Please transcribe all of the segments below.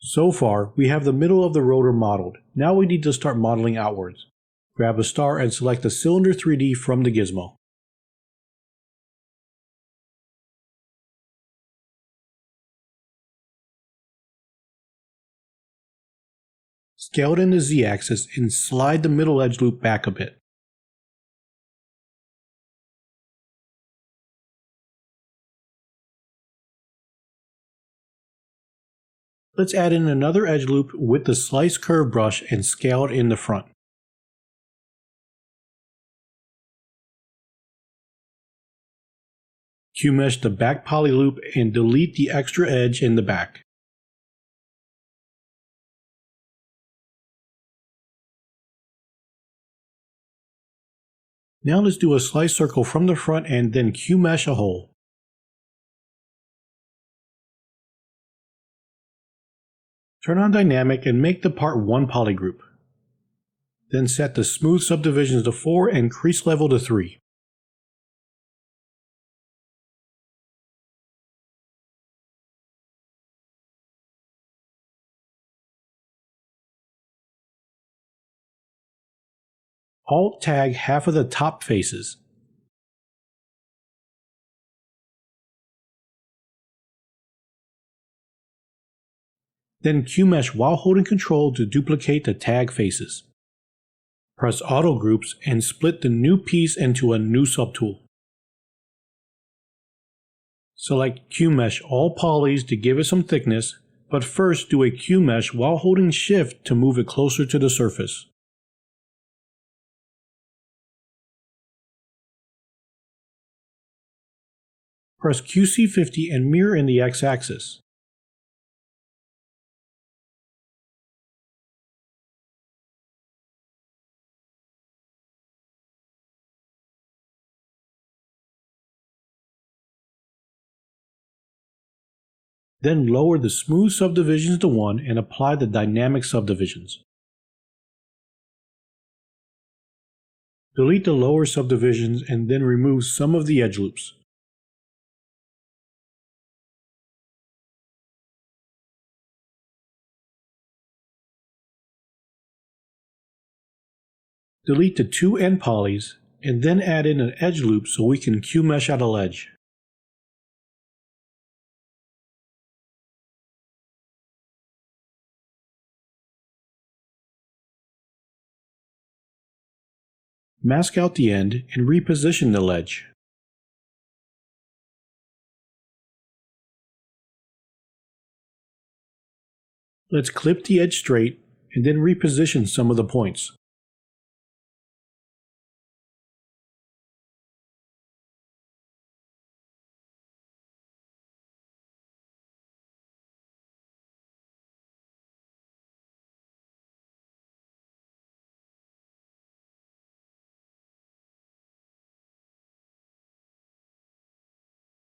So far, we have the middle of the rotor modeled. Now we need to start modeling outwards. Grab a star and select the cylinder 3D from the gizmo. Scale it in the Z-axis and slide the middle edge loop back a bit. Let's add in another edge loop with the slice curve brush and scale it in the front. Q-mesh the back poly loop and delete the extra edge in the back. Now let's do a slice circle from the front and then Q-mesh a hole. Turn on dynamic and make the part 1 polygroup. Then set the smooth subdivisions to 4 and crease level to 3. Alt tag half of the top faces. Then Q-mesh while holding Control to duplicate the tag faces. Press Auto Groups and split the new piece into a new subtool. Select Q-mesh all polys to give it some thickness, but first do a Q-mesh while holding Shift to move it closer to the surface. Press QC50 and mirror in the X-axis. Then lower the smooth subdivisions to 1 and apply the dynamic subdivisions. Delete the lower subdivisions and then remove some of the edge loops. Delete the 2 end polys and then add in an edge loop so we can Q-mesh out a ledge. Mask out the end and reposition the ledge. Let's clip the edge straight and then reposition some of the points.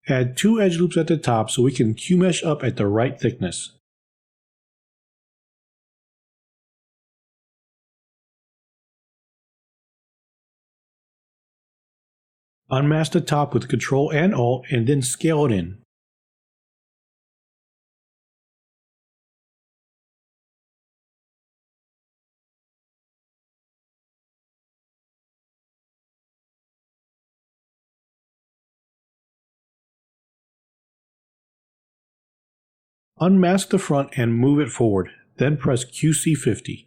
Add 2 edge loops at the top so we can Q-mesh up at the right thickness. Unmask the top with Ctrl and Alt and then scale it in. Unmask the front and move it forward, then press QC50.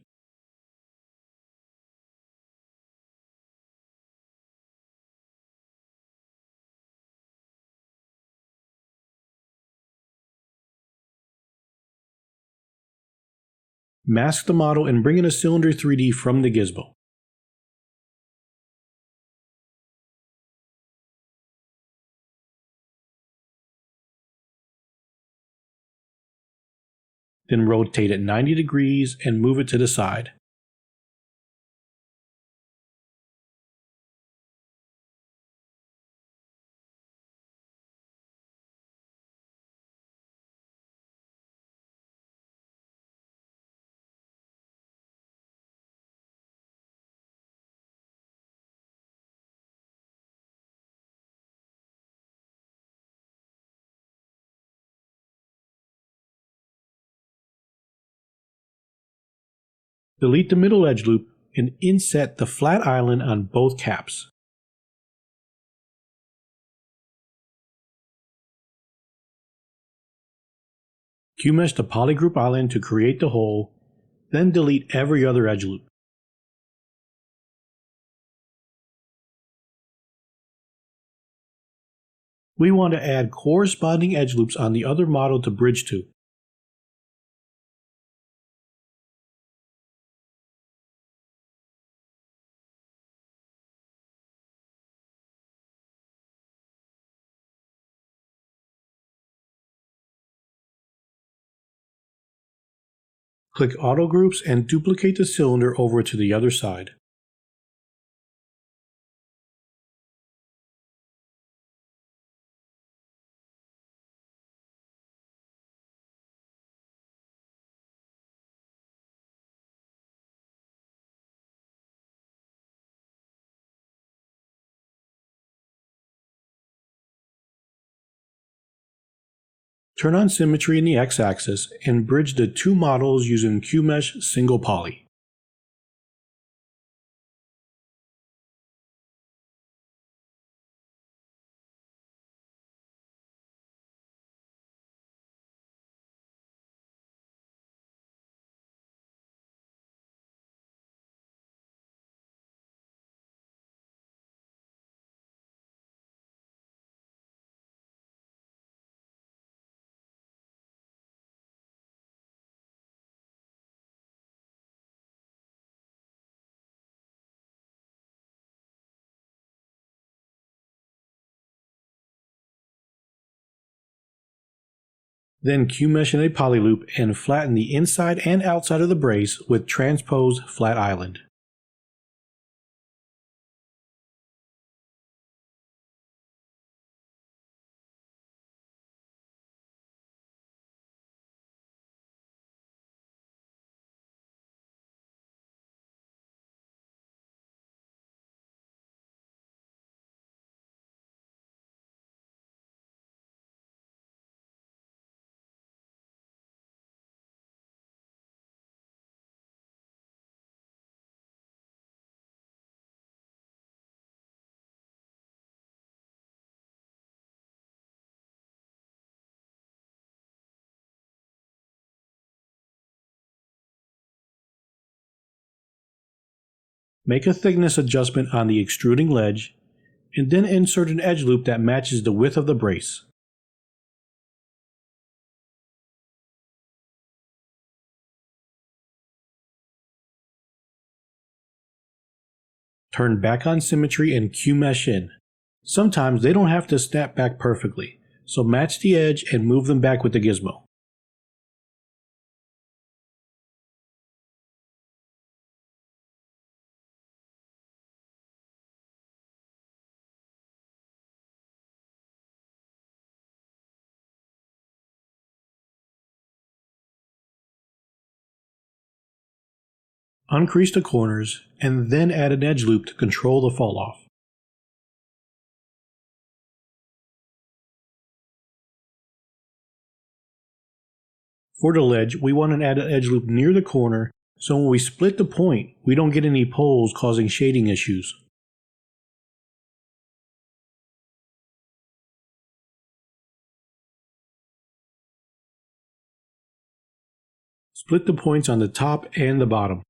Mask the model and bring in a cylinder 3D from the gizmo. Then rotate it 90 degrees and move it to the side. Delete the middle edge loop and inset the flat island on both caps. QMesh the polygroup island to create the hole, then delete every other edge loop. We want to add corresponding edge loops on the other model to bridge to. Click Auto Groups and duplicate the cylinder over to the other side. Turn on symmetry in the x-axis and bridge the two models using QMesh Single Poly. Then QMesh in a poly loop and flatten the inside and outside of the brace with Transpose Flat Island. Make a thickness adjustment on the extruding ledge, and then insert an edge loop that matches the width of the brace. Turn back on symmetry and QMesh in. Sometimes they don't have to snap back perfectly, so match the edge and move them back with the gizmo. Uncrease the corners, and then add an edge loop to control the fall off. For the ledge, we want to add an edge loop near the corner so when we split the point, we don't get any poles causing shading issues. Split the points on the top and the bottom.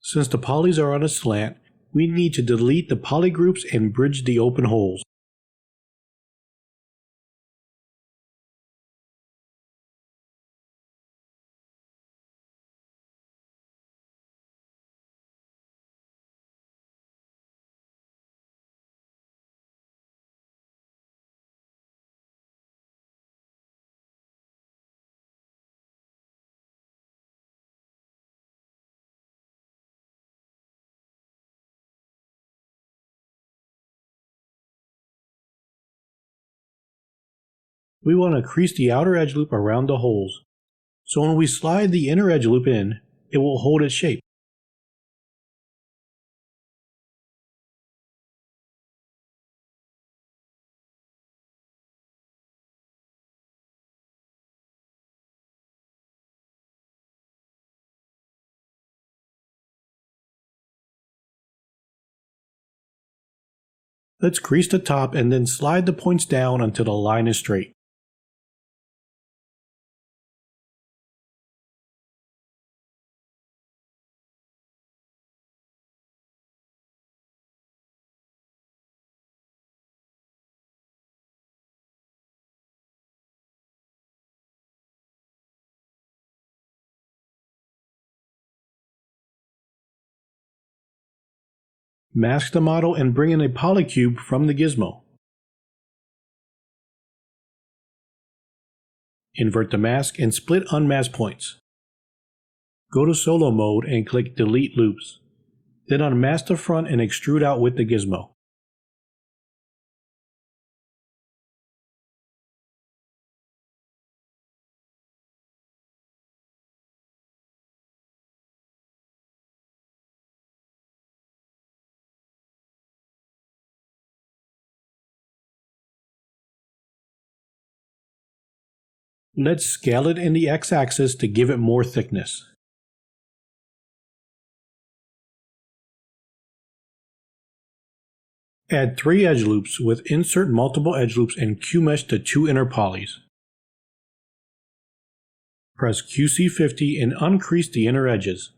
Since the polys are on a slant, we need to delete the poly groups and bridge the open holes. We want to crease the outer edge loop around the holes, so when we slide the inner edge loop in, it will hold its shape. Let's crease the top and then slide the points down until the line is straight. Mask the model and bring in a polycube from the gizmo. Invert the mask and split unmasked points. Go to solo mode and click Delete Loops. Then unmask the front and extrude out with the gizmo. Let's scale it in the x-axis to give it more thickness. Add 3 edge loops with insert multiple edge loops and QMesh the 2 inner polys. Press QC50 and uncrease the inner edges.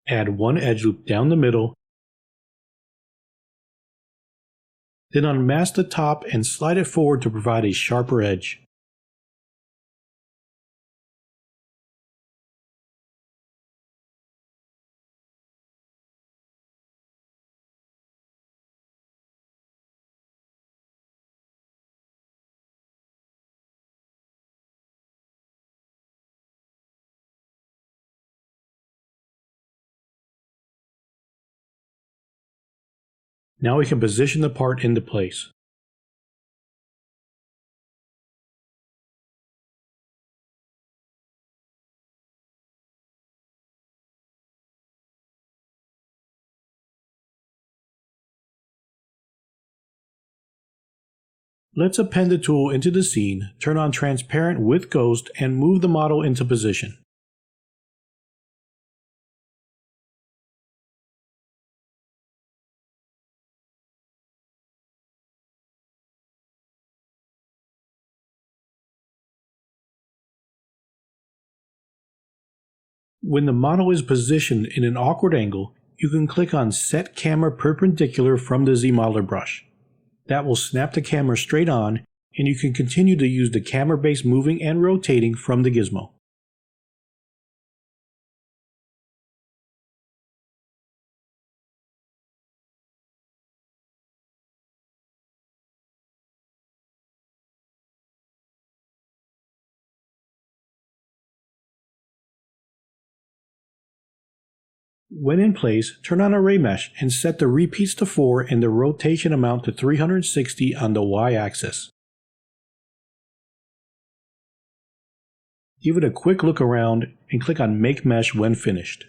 Add 1 edge loop down the middle, then unmask the top and slide it forward to provide a sharper edge. Now we can position the part into place. Let's append the tool into the scene, turn on Transparent with Ghost, and move the model into position. When the model is positioned in an awkward angle, you can click on Set Camera Perpendicular from the Z-Modeler brush. That will snap the camera straight on, and you can continue to use the camera base moving and rotating from the gizmo. When in place, turn on Array Mesh and set the repeats to 4 and the rotation amount to 360 on the Y-axis. Give it a quick look around and click on Make Mesh when finished.